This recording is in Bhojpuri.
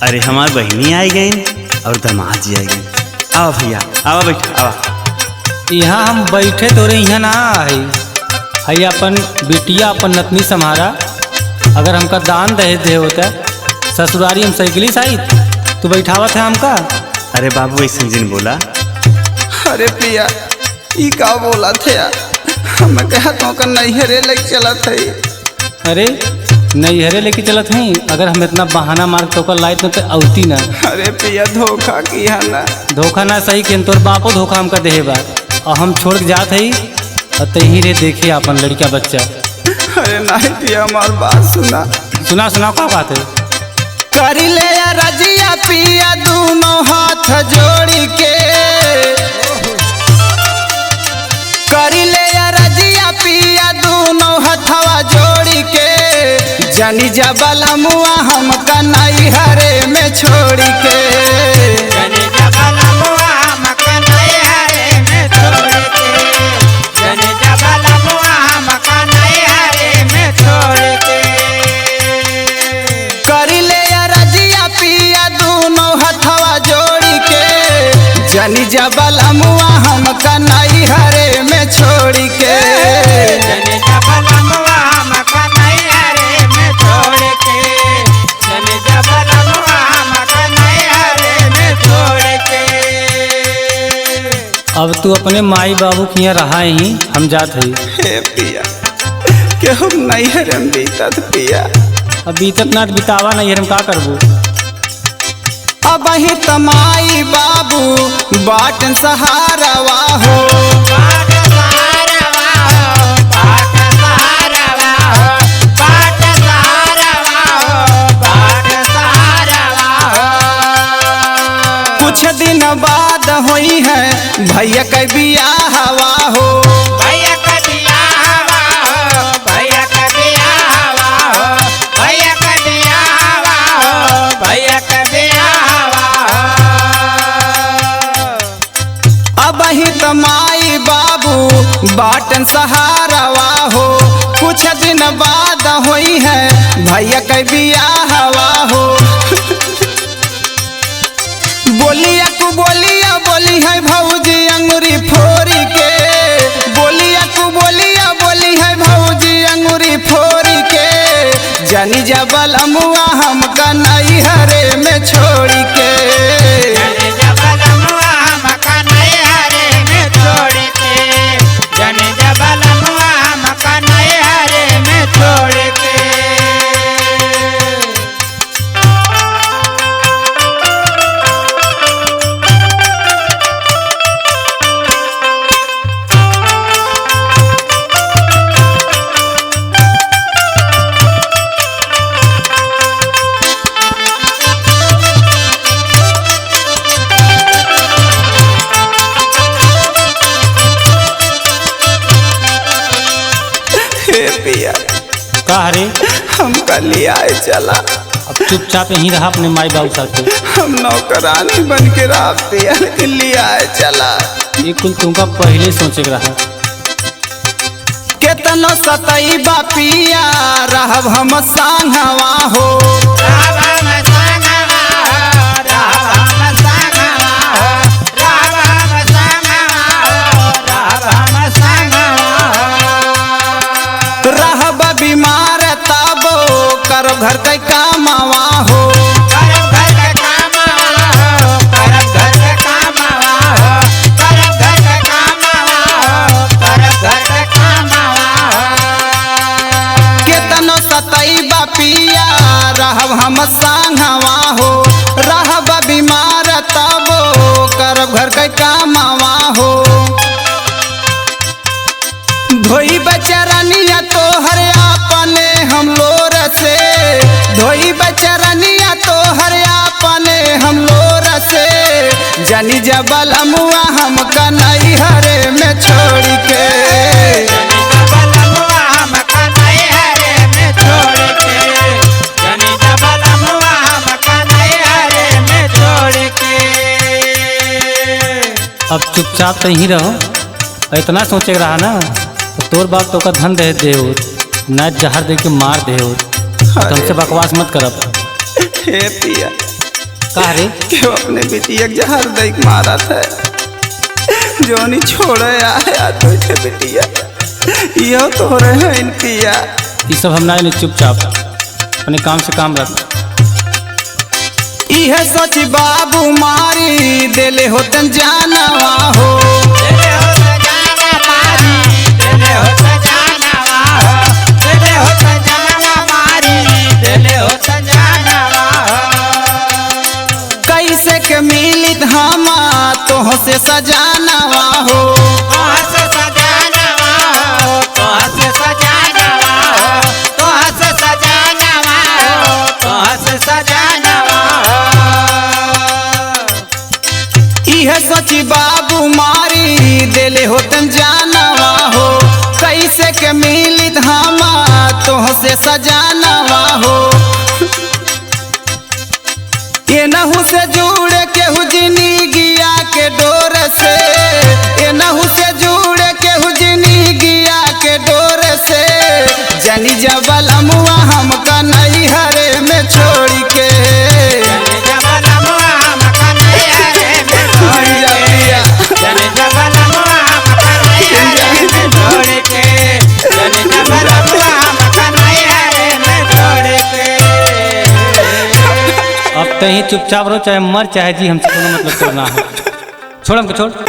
अरे हमार बहनी आई गई और दामाद जी आई गई। आओ भैया, आओ बैठो, आओ। यहाँ हम बैठे तोरे यहाँ ना है अपन बिटिया अपन नतनी सम्हारा। अगर हमका दान दहेज दे होता ससुरारी हम साइकिली साइड तू बैठावत है हमका। अरे बाबू ऐसे जिन बोला। अरे पिया ई का बोला थे यार, हमें कहा तो का नैहरे लेके चला थे। अरे नैहरे लेके चलत हैं, अगर हम इतना बहाना मार तो लाइट न तो औती ना। अरे पिया धोखा किया ना। धोखा ना सही कि तोर बापो धोखा हमका देहे बा और हम छोड़ के जात है और तही रे देखे अपन लड़का बच्चा। अरे नहीं पिया हमार बात सुना। सुना सुना का बात है। कर ले या रजिया पिया दोनों हाथ जोड़ी के। कर ले या रजिया पिया दोनों हथवा जोड़ी के। जनी जबला मुआ हमका नैहरे में छोड़ के। जनी जबला मुआ हमका नैहरे में छोड़ के। जनी जबला मुआ हमका नैहरे में छोड़ के। कर ले या रजिया पिया दोनों हथवा जोड़ी के। जनी जबला मुआ हमका नैहरे में छोड़ के। जनी जबला मुआ हमका नैहरे में छोड़ के। जनी जबला मुआ हमका नैहरे में छोड़ के। अब तू अपने माई बाबू के यहाँ रहा ही हम जात है। हे पिया के हम नैहरे में बीतत पिया। अब बीतत ना बितावा नहीं हम का करबू। अब ही तमाई बाबू बाटन सहारावा हो। बाट सहारवा हो, बाट सहारवा हो, बाट सहारवा हो, बाट सहारवा हो। कुछ दिन बाद हुई है भैया के बियाहवा हो। भैया का बियाहवा हो, भैया का बियाहवा हो, भैया का बियाहवा हो, भैया का बियाहवा हो। अब ही तमाई बाबू बाटन सहारावा हो। कुछ दिन बाद हुई है भैया के बियाहवा हो। बोलिया कु बोलिया बोली है भौजी अंगूरी फोरी के। बोलिया कु बोलिया बोली है भौजी अंगूरी फोरी के। जनी जबल मुआ हमका नैहरे में छोड़ के। जनी जबला मुआ हमका नैहरे में छोड़ के। जनी जबला मुआ हमका नैहरे में छोड़ के। हे पिया का हरे हमका लिया चला। अब चुपचाप यहीं रहा अपने माई बाबू साथ। हम नौकरानी बन के रहा पिया लिया चला। ये कुल तुमका पहले सोचे के रहा। केतनो सतई बापिया रहब हम सांगवा हो। रावा में सांगवा हो, रावा में सांगवा हो, रावा में सांगवा हो, रावा में सांगवा हो। रहब बीमार तबो करो घर के कामवा हो। करब घर के कामवा हो, करब घर के कामवा हो, करब घर के कामवा हो, करब घर के कामवा हो। केतनो सतई बापिया रहब हम सांगवा हो। रहब बीमार तबो करब घर के कामवा हो। धोई बचरनिया तो हर अपने हम लोर से। धोई बचरनिया तो हर अपने हम लोर से। जनी जबल मुआ हमका नैहरे में छोड़ के। जनी जबला मुआ हमका नैहरे में छोड़ के। जनी जबला मुआ हमका नैहरे में छोड़ के। अब चुपचाप तो यहीं रहो। इतना सोचे के रहा ना तो तोर बाप तो का धन दे हो न जहर दे के मार दे हो। तुमसे बकवास मत करब। हे पिया का रे? कि वो अपने बिटिया के जहर देख मारा था जोनी छोड़े आया तो बिटिया यो तो रहे इनकिया। ये सब हम ना जाने, चुपचाप अपने काम से काम रख। इहे सोच बाबू मारी देले होतन जानवा हो, देले हो सजाना मारी, देले हो सजाना हो, देले हो सजाना मारी, देले हो सजाना हो। कैसे के मिलित हमा तोह से सजानवा हो, तोह से सजाना हो, तोह से सजाना हो, तोह से सजाना हो, तोह से सजाना हो। इहे सची बाबू मारी देले होतन जानवा हो, कैसे के मिलित हमा तोह से सजानवा हो। ये नहु से जुड़े केहू जिंदगिया के डोर से, ये नहु से जुड़े केहू जिंदगिया के डोर से। जनी जबल अमुआ हमका नहीं हरे में छोड़ के, जने जबल मुआ हमका नहीं हरे में छोड़ के, जने जबल मुआ हमका नहीं हरे में छोड़ के, जने जबल मुआ हमका नहीं हरे में छोड़ के। अब तो ही चुपचाप रहो, चाहे मर चाहे जी, हमसे कोनो मतलब करना है। छोड़ हमको, छोड़।